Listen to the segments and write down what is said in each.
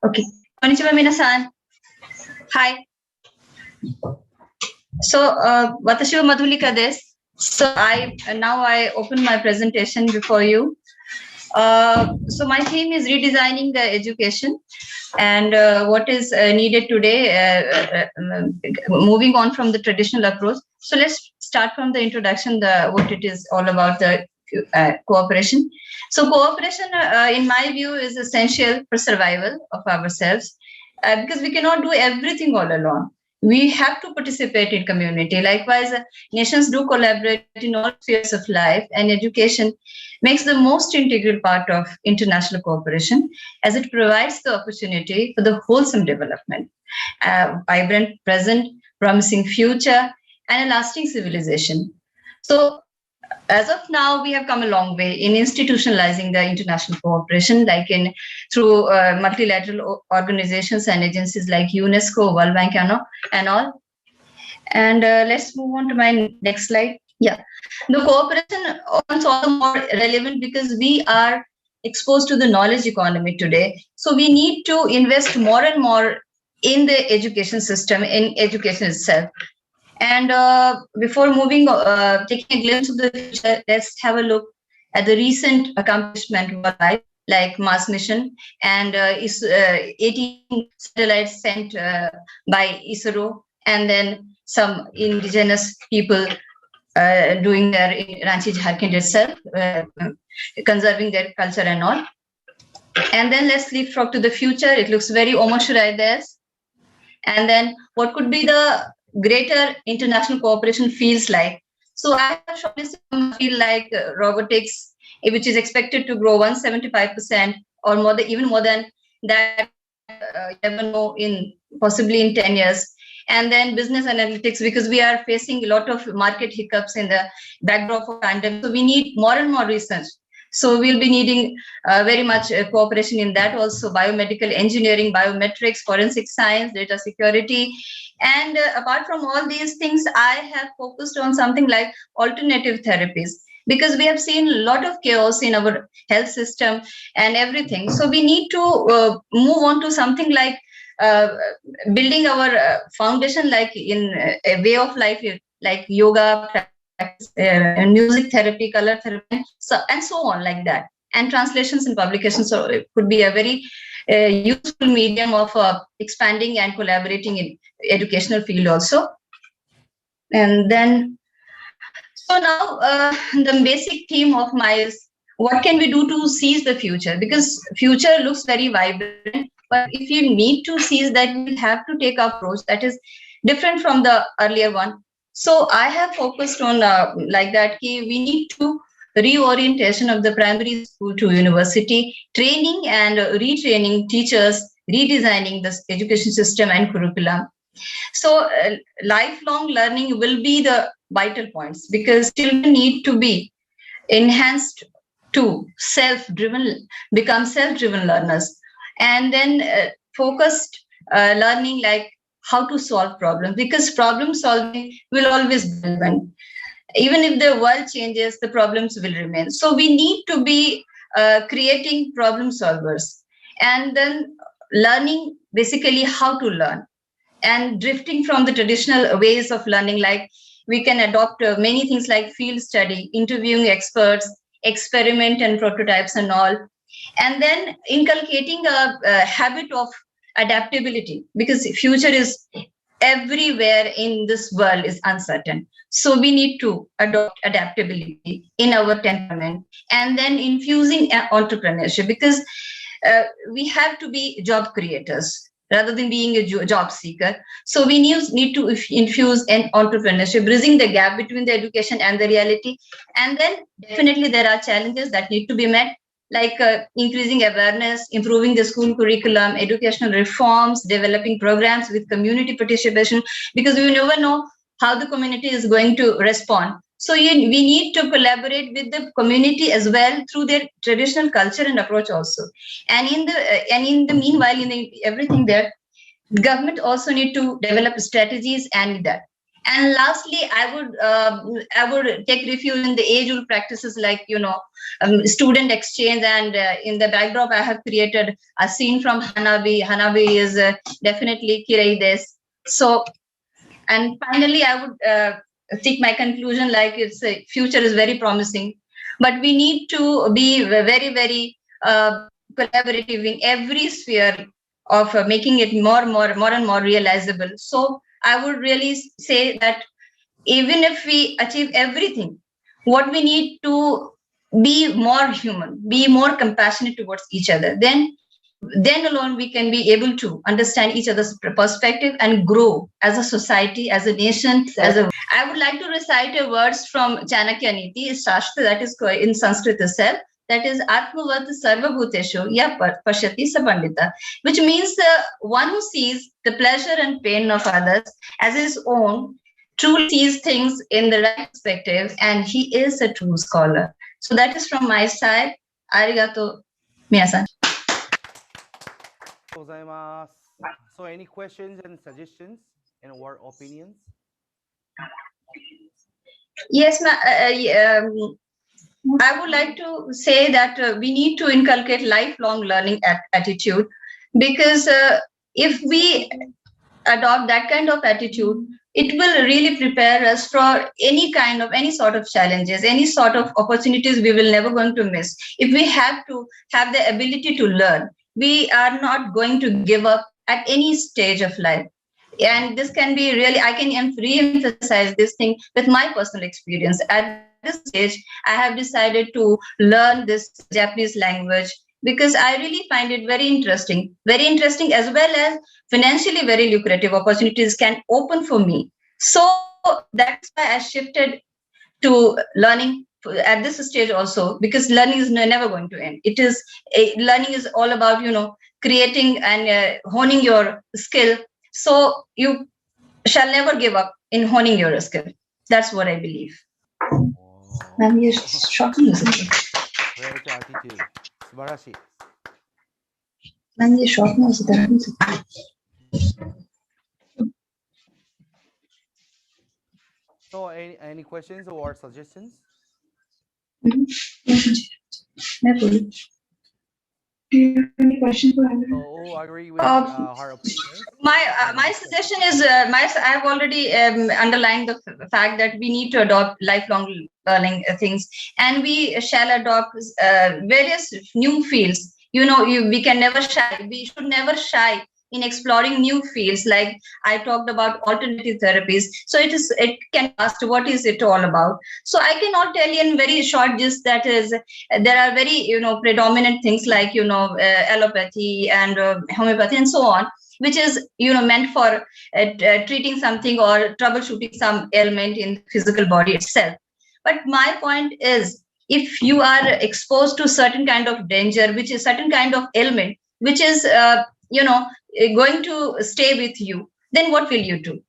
Okay. Konnichiwa minasan. Hi. So, watashi wa Madhulika desu. So, I open my presentation before you. So my theme is redesigning the education, and what is needed today, moving on from the traditional approach. So let's start from the introduction, what it is all about, the cooperation. So cooperation, in my view, is essential for survival of ourselves, because we cannot do everything all alone. We have to participate in community. Likewise, nations do collaborate in all spheres of life, and education makes the most integral part of international cooperation, as it provides the opportunity for the wholesome development, vibrant present, promising future, and a lasting civilization. So, as of now, we have come a long way in institutionalizing the international cooperation, like through multilateral organizations and agencies like UNESCO, World Bank, and all. And let's move on to my next slide. Yeah, the cooperation is all the more relevant because we are exposed to the knowledge economy today. So we need to invest more and more in the education system, in education itself. And before moving, taking a glimpse of the future, let's have a look at the recent accomplishment worldwide, like Mars mission and 18 satellites sent by SSO, and then some indigenous people doing their Ranchi Jharkhand itself, conserving their culture and all. And then let's leapfrog to the future. It looks very Omoshurai there. And then what could be the greater international cooperation feels like? So I have shortlisted some field like robotics, which is expected to grow 175% or more than, even more than that, you never know, in possibly in 10 years. And then business analytics, because we are facing a lot of market hiccups in the backdrop of pandemic. So we need more and more research. So we'll be needing very much cooperation in that also, biomedical engineering, biometrics, forensic science, data security. And apart from all these things, I have focused on something like alternative therapies, because we have seen a lot of chaos in our health system and everything. So we need to move on to something like building our foundation, like in a way of life, like yoga practice, music therapy, color therapy, and so on, like that. And translations and publications, so it could be a very useful medium of expanding and collaborating in educational field also. And then, so now the basic theme of my is, what can we do to seize the future? Because future looks very vibrant, but if you need to seize that, we have to take an approach that is different from the earlier one. So I have focused on like that, we need to reorientation of the primary school to university, training and retraining teachers, redesigning the education system and curriculum. So lifelong learning will be the vital points, because children need to be enhanced to become self-driven learners, and then focused learning, like how to solve problems, because problem solving will always be relevant. Even if the world changes, the problems will remain. So we need to be creating problem solvers, and then learning basically how to learn, and drifting from the traditional ways of learning, like we can adopt many things like field study, interviewing experts, experiment and prototypes and all, and then inculcating a habit of adaptability, because future is everywhere in this world is uncertain. So we need to adopt adaptability in our temperament, and then infusing entrepreneurship, because we have to be job creators rather than being a job seeker. So we need to infuse an entrepreneurship, bridging the gap between the education and the reality. And then definitely there are challenges that need to be met, like increasing awareness, improving the school curriculum, educational reforms, developing programs with community participation, because we never know how the community is going to respond. So we need to collaborate with the community as well through their traditional culture and approach also. And in the meanwhile, everything there, government also need to develop strategies and that. And lastly, I would take refuge in the age-old practices like student exchange, and in the backdrop I have created a scene from Hanabi. Hanabi is definitely Kiraides. So, and finally, I would take my conclusion like its future is very promising, but we need to be very, very collaborative in every sphere of making it more and more realizable. So I would really say that even if we achieve everything, what we need to be more human, be more compassionate towards each other, then alone we can be able to understand each other's perspective and grow as a society, as a nation, as a. I would like to recite a words from Chanakya Niti, Shastra, that is in Sanskrit itself. That is Atmavat Sarvabhuteshu Ya Pashyati Sabandita, which means the one who sees the pleasure and pain of others as his own truly sees things in the right perspective, and he is a true scholar. So that is from my side. Arigato, minasan. So any questions and suggestions and or opinions? Yes, I would like to say that we need to inculcate lifelong learning attitude, because if we adopt that kind of attitude, it will really prepare us for any sort of challenges, any sort of opportunities we will never going to miss. If we have to have the ability to learn, we are not going to give up at any stage of life. And this can be really, I can re-emphasize this thing with my personal experience. At this stage, I have decided to learn this Japanese language because I really find it very interesting, as well as financially very lucrative opportunities can open for me. So that's why I shifted to learning at this stage also, because learning is never going to end. Learning is all about creating and honing your skill. So you shall never give up in honing your skill. That's what I believe. Ma'am, you're shocking, isn't it? Great attitude. Subarashi. Ma'am, you're shocking, isn't it? So any questions or suggestions? Do you have any question for her? So agree with her opinions. My suggestion is I've already underlined the fact that we need to adopt lifelong learning things, and we shall adopt various new fields. We can never shy. We should never shy in exploring new fields. Like I talked about alternative therapies. So it can ask what is it all about. So I cannot tell you in very short just that is there are very predominant things like allopathy and homeopathy and so on, which is meant for treating something or troubleshooting some ailment in the physical body itself. But my point is, if you are exposed to certain kind of danger, which is certain kind of ailment, which is going to stay with you, then what will you do?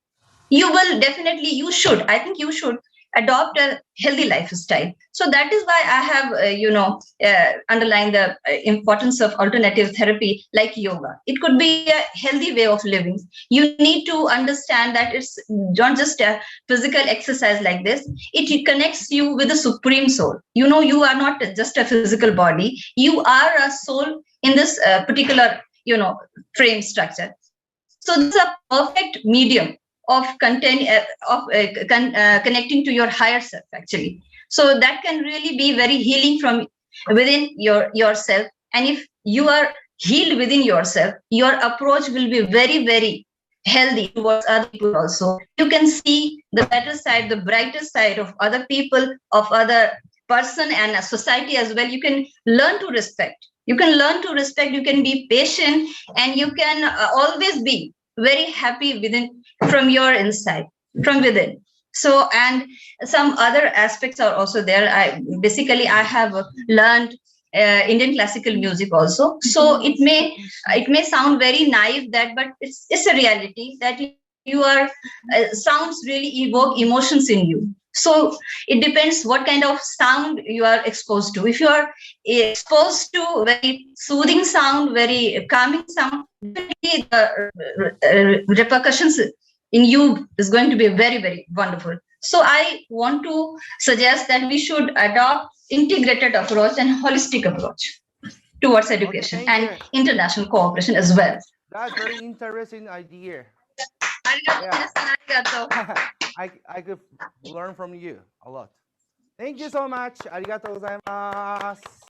You should, I think you should adopt a healthy lifestyle. So that is why I have underlined the importance of alternative therapy like yoga. It could be a healthy way of living. You need to understand that it's not just a physical exercise like this. It connects you with the supreme soul. You are not just a physical body, you are a soul in this particular frame structure. So this is a perfect medium of content connecting to your higher self actually. So that can really be very healing from within yourself. And if you are healed within yourself, your approach will be very, very healthy towards other people also. You can see the better side, the brighter side of other people, of other person and a society as well. You can learn to respect. You can be patient, and you can always be very happy from your inside, from within. So, and some other aspects are also there. I have learned Indian classical music also. So it may sound very naive but it's a reality that you are sounds really evoke emotions in you. So it depends what kind of sound you are exposed to. If you are exposed to very soothing sound, very calming sound, definitely the repercussions in you is going to be very, very wonderful. So I want to suggest that we should adopt integrated approach and holistic approach towards education thank and you. international cooperation as well. That's very interesting idea. Arigato, Yeah. arigato. I could learn from you a lot. Thank you so much. Arigatou gozaimasu.